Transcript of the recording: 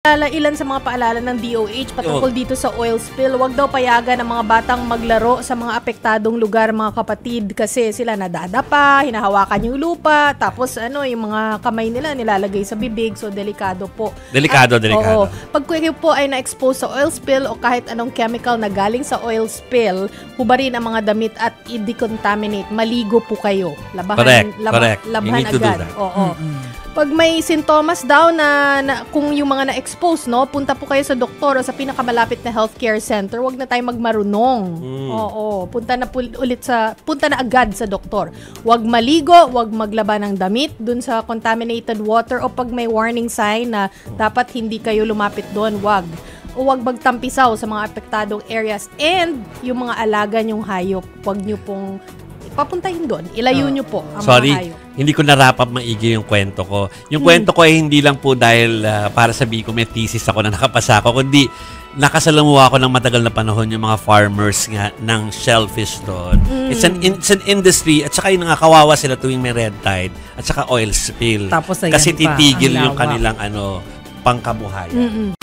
Ilan sa mga paalala ng DOH patungkol dito sa oil spill, wag daw payagan ng mga batang maglaro sa mga apektadong lugar, mga kapatid, kasi sila nadadapa, hinahawakan yung lupa, tapos yung mga kamay nila nilalagay sa bibig, so delikado po. Delikado. Oo, pag kayo po ay na-expose sa oil spill o kahit anong chemical na galing sa oil spill, hubarin ang mga damit at i-decontaminate. Maligo po kayo. Labahan agad. Oo. Pag may sintomas daw na kung yung mga na-expose, punta po kayo sa doktor o sa pinakamalapit na healthcare center. Huwag na tayong magmarunong. Oo, punta na agad sa doktor. Huwag maligo, huwag maglaba ng damit dun sa contaminated water, o pag may warning sign na dapat hindi kayo lumapit doon, huwag. O huwag magtampisaw sa mga apektadong areas, and yung mga alaga nyong hayop, huwag nyo pong papuntahin doon. Ilayo nyo po ang mga hayop. Hindi ko narapap maigi yung kwento ko. Yung kwento ko ay hindi lang po dahil para sabihin ko may thesis ako na nakapasa ako, kundi nakasalamuha ako ng matagal na panahon yung mga farmers nga ng shellfish doon. It's an industry, at saka yung kawawa sila tuwing may red tide at saka oil spill. Tapos kasi titigil yung kanilang pangkabuhayan.